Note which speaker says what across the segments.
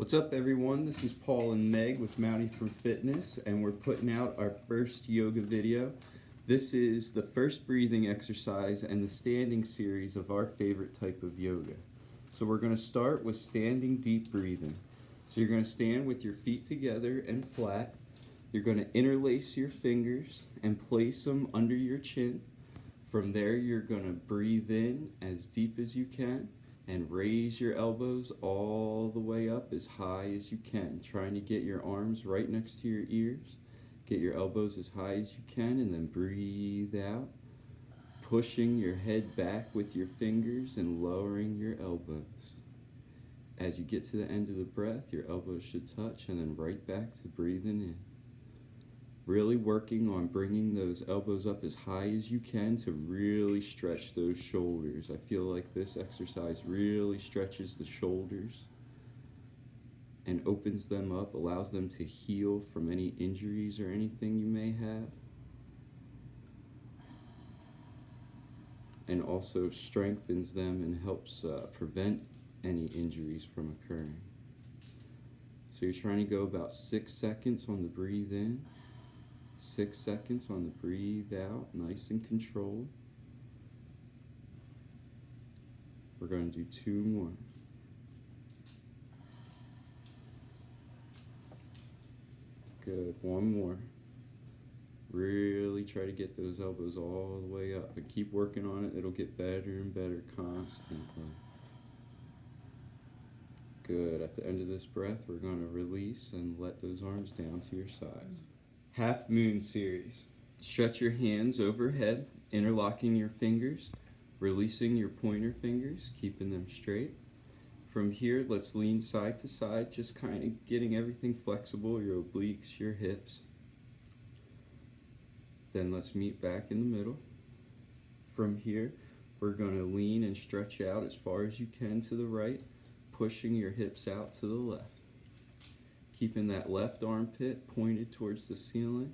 Speaker 1: What's up, everyone? This is Paul and Meg with Mountie for Fitness, and we're putting out our first yoga video. This is the first breathing exercise and the standing series of our favorite type of yoga. So we're going to start with standing deep breathing. So you're going to stand with your feet together and flat. You're going to interlace your fingers and place them under your chin. From there, you're going to breathe in as deep as you can and raise your elbows all the way up as high as you can, trying to get your arms right next to your ears. Get your elbows as high as you can, and then breathe out, pushing your head back with your fingers and lowering your elbows. As you get to the end of the breath, your elbows should touch, and then right back to breathing in. Really working on bringing those elbows up as high as you can to really stretch those shoulders. I feel like this exercise really stretches the shoulders and opens them up, allows them to heal from any injuries or anything you may have, and also strengthens them and helps prevent any injuries from occurring. So you're trying to go about 6 seconds on the breathe in, 6 seconds on the breathe out, nice and controlled. We're going to do 2 more. Good, 1 more. Really try to get those elbows all the way up, and keep working on it. It'll get better and better constantly. Good. At the end of this breath, we're going to release and let those arms down to your sides. Half moon series. Stretch your hands overhead, interlocking your fingers, releasing your pointer fingers, keeping them straight. From here, let's lean side to side, just kind of getting everything flexible, your obliques, your hips. Then let's meet back in the middle. From here, we're going to lean and stretch out as far as you can to the right, pushing your hips out to the left. Keeping that left armpit pointed towards the ceiling.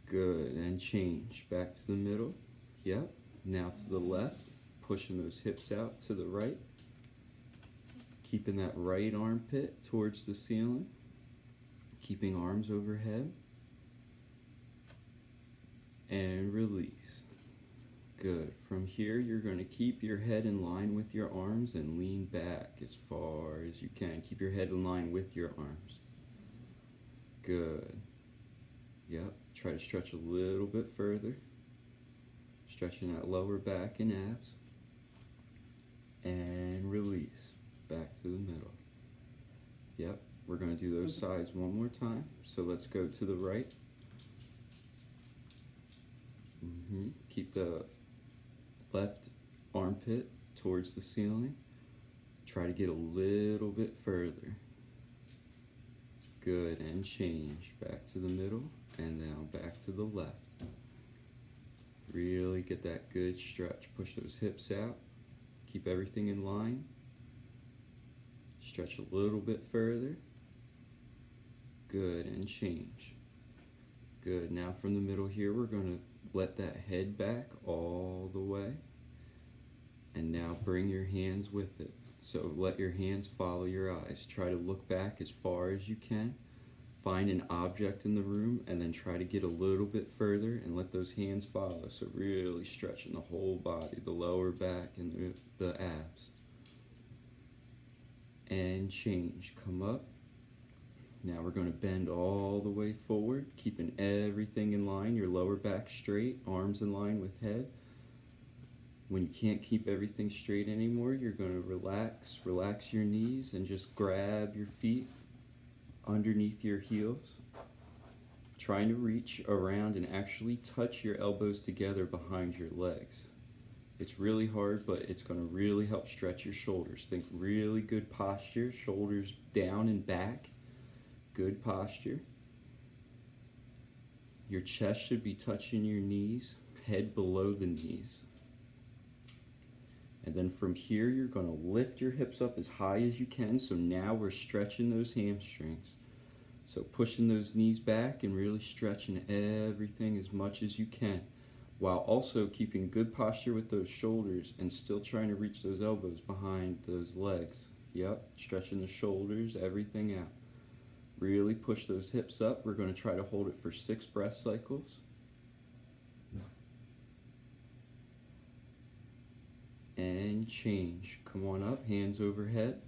Speaker 1: Good, and change. Back to the middle. Yep, now to the left. Pushing those hips out to the right. Keeping that right armpit towards the ceiling. Keeping arms overhead. And release. Good. From here, you're going to keep your head in line with your arms and lean back as far as you can. Keep your head in line with your arms. Good. Yep. Try to stretch a little bit further. Stretching that lower back and abs. And release. Back to the middle. Yep. We're going to do those sides one more time. So let's go to the right. Keep the left armpit towards the ceiling. Try to get a little bit further. Good, and change. Back to the middle, and now back to the left. Really get that good stretch. Push those hips out. Keep everything in line. Stretch a little bit further. Good, and change. Good, now from the middle here, we're going to let that head back all the way. And now bring your hands with it. So let your hands follow your eyes. Try to look back as far as you can. Find an object in the room and then try to get a little bit further and let those hands follow. So really stretching the whole body, the lower back and the abs. And change. Come up. Now we're going to bend all the way forward, keeping everything in line, your lower back straight, arms in line with head. When you can't keep everything straight anymore, you're going to relax your knees and just grab your feet underneath your heels, trying to reach around and actually touch your elbows together behind your legs. It's really hard, but it's going to really help stretch your shoulders. Think really good posture, shoulders down and back. Good posture. Your chest should be touching your knees, head below the knees. And then from here, you're going to lift your hips up as high as you can. So now we're stretching those hamstrings. So pushing those knees back and really stretching everything as much as you can, while also keeping good posture with those shoulders and still trying to reach those elbows behind those legs. Yep, stretching the shoulders, everything out. Really push those hips up. We're going to try to hold it for 6 breath cycles. And change. Come on up, hands overhead,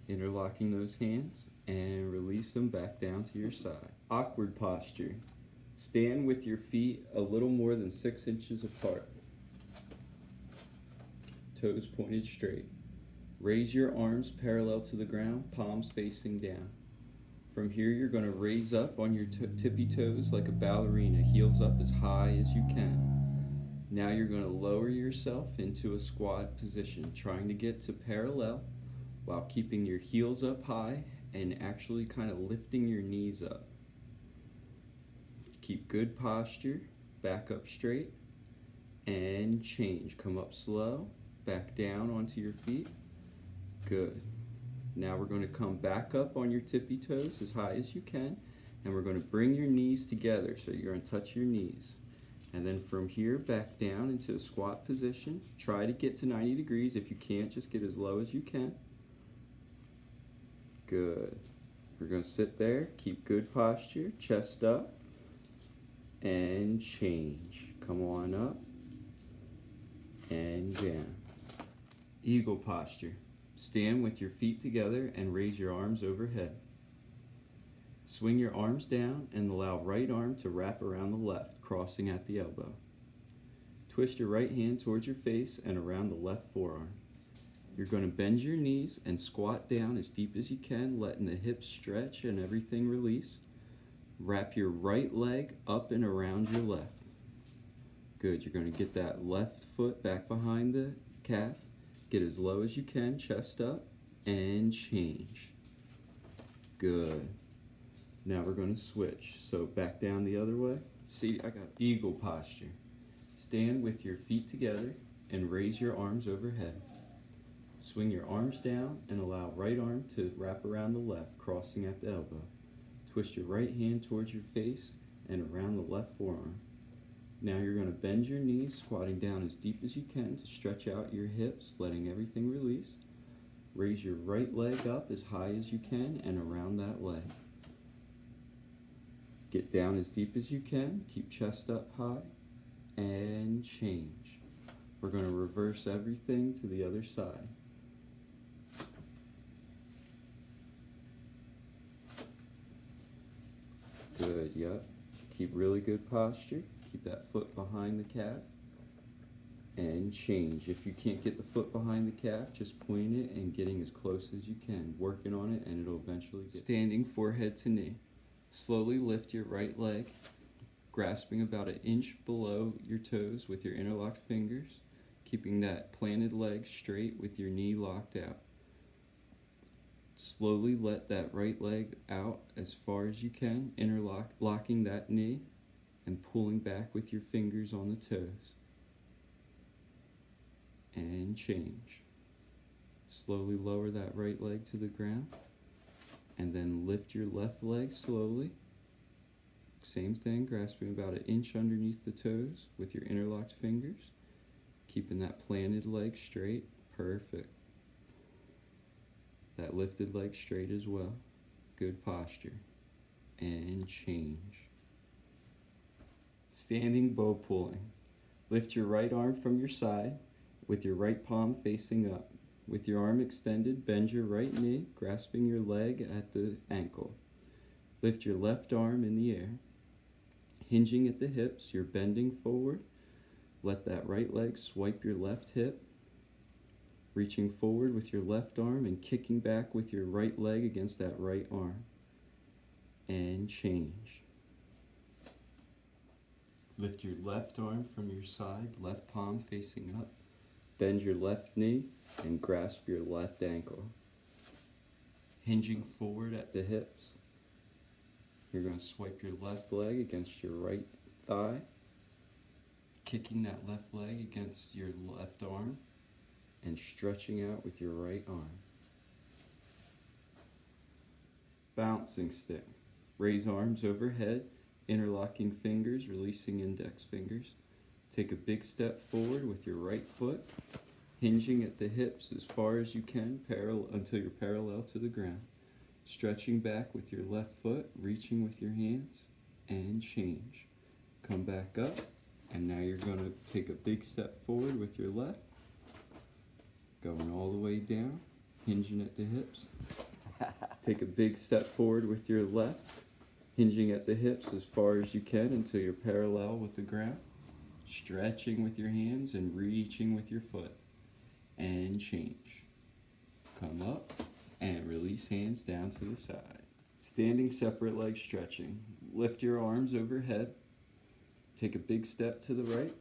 Speaker 1: interlocking those hands, and release them back down to your side. Awkward posture. Stand with your feet a little more than 6 inches apart. Toes pointed straight. Raise your arms parallel to the ground, palms facing down. From here, you're going to raise up on your tippy toes like a ballerina, heels up as high as you can. Now you're going to lower yourself into a squat position, trying to get to parallel while keeping your heels up high and actually kind of lifting your knees up. Keep good posture, back up straight, and change. Come up slow, back down onto your feet. Good. Now we're going to come back up on your tippy toes as high as you can, and we're going to bring your knees together, so you're going to touch your knees. And then from here, back down into a squat position. Try to get to 90 degrees. If you can't, just get as low as you can. Good. We're going to sit there, keep good posture, chest up, and change. Come on up, and down. Eagle posture. Stand with your feet together and raise your arms overhead. Swing your arms down and allow right arm to wrap around the left, crossing at the elbow. Twist your right hand towards your face and around the left forearm. You're going to bend your knees and squat down as deep as you can, letting the hips stretch and everything release. Wrap your right leg up and around your left. Good. You're going to get that left foot back behind the calf. Get as low as you can, chest up, and change. Good. Now we're going to switch. So back down the other way. See, I got eagle posture. Stand with your feet together and raise your arms overhead. Swing your arms down and allow right arm to wrap around the left, crossing at the elbow. Twist your right hand towards your face and around the left forearm. Now you're going to bend your knees, squatting down as deep as you can to stretch out your hips, letting everything release. Raise your right leg up as high as you can and around that leg. Get down as deep as you can, keep chest up high, and change. We're going to reverse everything to the other side. Good, yep. Keep really good posture. Keep that foot behind the calf, and change. If you can't get the foot behind the calf, just point it and getting as close as you can. Working on it, and it'll eventually get. Standing forehead to knee. Slowly lift your right leg, grasping about an inch below your toes with your interlocked fingers, keeping that planted leg straight with your knee locked out. Slowly let that right leg out as far as you can, locking that knee and pulling back with your fingers on the toes. And change. Slowly lower that right leg to the ground. And then lift your left leg slowly. Same thing, grasping about an inch underneath the toes with your interlocked fingers. Keeping that planted leg straight. Perfect. That lifted leg straight as well. Good posture. And change. Standing bow pulling. Lift your right arm from your side with your right palm facing up. With your arm extended, bend your right knee, grasping your leg at the ankle. Lift your left arm in the air. Hinging at the hips, you're bending forward. Let that right leg swipe your left hip. Reaching forward with your left arm and kicking back with your right leg against that right arm. And change. Lift your left arm from your side, left palm facing up. Bend your left knee and grasp your left ankle. Hinging forward at the hips. You're going to swipe your left leg against your right thigh. Kicking that left leg against your left arm and stretching out with your right arm. Bouncing stick. Raise arms overhead, interlocking fingers, releasing index fingers. Take a big step forward with your right foot. hinging at the hips as far as you can until you're parallel to the ground. Stretching back with your left foot, reaching with your hands, and change. Come back up, and now you're going to take a big step forward with your left, going all the way down, hinging at the hips. Take a big step forward with your left, hinging at the hips as far as you can until you're parallel with the ground. Stretching with your hands and reaching with your foot. And change. Come up and release hands down to the side. Standing separate leg stretching. Lift your arms overhead. Take a big step to the right.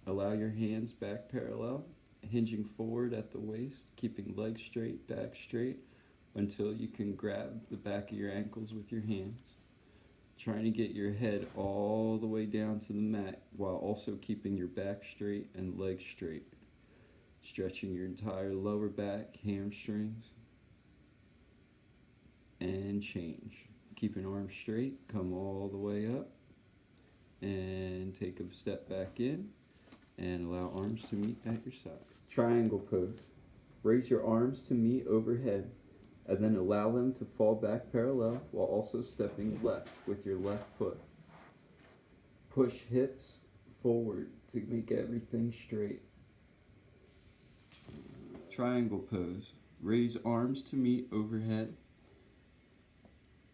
Speaker 1: Allow your hands back parallel, hinging forward at the waist, keeping legs straight, back straight, until you can grab the back of your ankles with your hands. Trying to get your head all the way down to the mat while also keeping your back straight and legs straight. Stretching your entire lower back, hamstrings, and change. Keeping arms straight, come all the way up, and take a step back in, and allow arms to meet at your sides. Triangle pose. Raise your arms to meet overhead, and then allow them to fall back parallel while also stepping left with your left foot. Push hips forward to make everything straight. Triangle pose. Raise arms to meet overhead.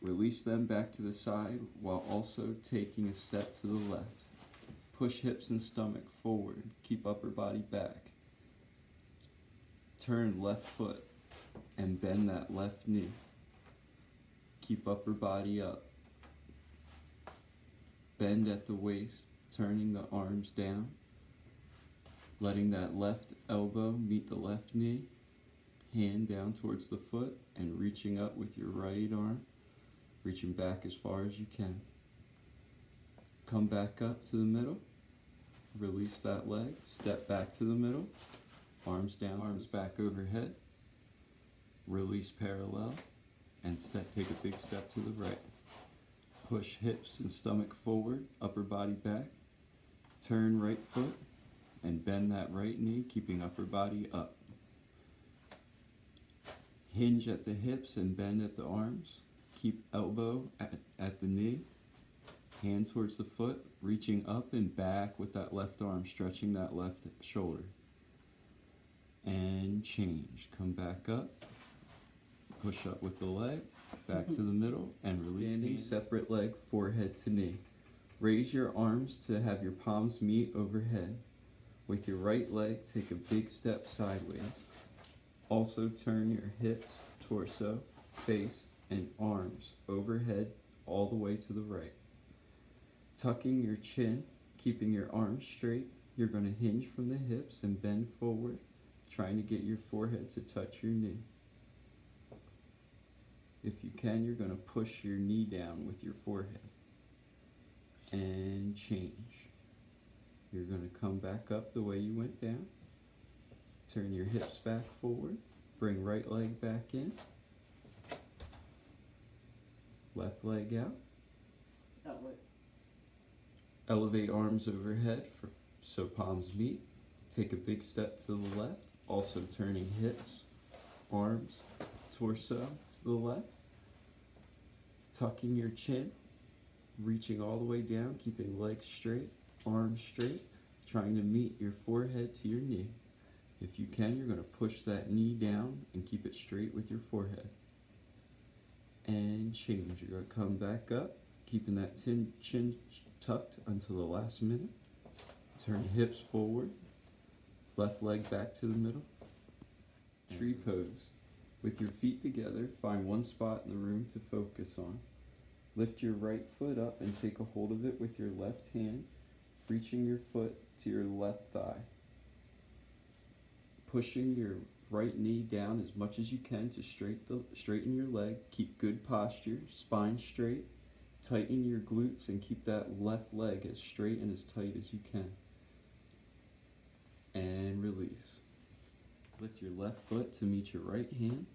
Speaker 1: Release them back to the side while also taking a step to the left. Push hips and stomach forward. Keep upper body back. Turn left foot and bend that left knee. Keep upper body up. Bend at the waist, turning the arms down. Letting that left elbow meet the left knee, hand down towards the foot, and reaching up with your right arm, reaching back as far as you can. Come back up to the middle, release that leg, step back to the middle, arms down, arms back overhead, release parallel, and take a big step to the right. Push hips and stomach forward, upper body back, turn right foot, and bend that right knee, keeping upper body up. Hinge at the hips and bend at the arms. Keep elbow at the knee, hand towards the foot, reaching up and back with that left arm, stretching that left shoulder. And change. Come back up, push up with the leg, back to the middle, and release. Standing separate leg, forehead to knee. Raise your arms to have your palms meet overhead. With your right leg, take a big step sideways. Also turn your hips, torso, face, and arms overhead all the way to the right. Tucking your chin, keeping your arms straight, you're going to hinge from the hips and bend forward, trying to get your forehead to touch your knee. If you can, you're going to push your knee down with your forehead. And change. You're going to come back up the way you went down. Turn your hips back forward. Bring right leg back in. Left leg out. Elevate arms overhead so palms meet. Take a big step to the left. Also turning hips, arms, torso to the left. Tucking your chin. Reaching all the way down, keeping legs straight, arms straight, trying to meet your forehead to your knee. If you can, you're going to push that knee down and keep it straight with your forehead. And change. You're going to come back up, keeping that chin tucked until the last minute. Turn hips forward, left leg back to the middle. Tree pose. With your feet together, find one spot in the room to focus on. Lift your right foot up and take a hold of it with your left hand, reaching your foot to your left thigh. Pushing your right knee down as much as you can to straighten your leg. Keep good posture, spine straight. Tighten your glutes and keep that left leg as straight and as tight as you can. And release. Lift your left foot to meet your right hand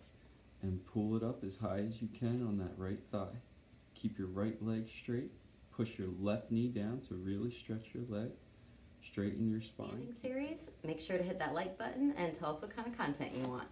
Speaker 1: and pull it up as high as you can on that right thigh. Keep your right leg straight. Push your left knee down to really stretch your leg. Straighten your spine.
Speaker 2: Standing series. Make sure to hit that like button and tell us what kind of content you want.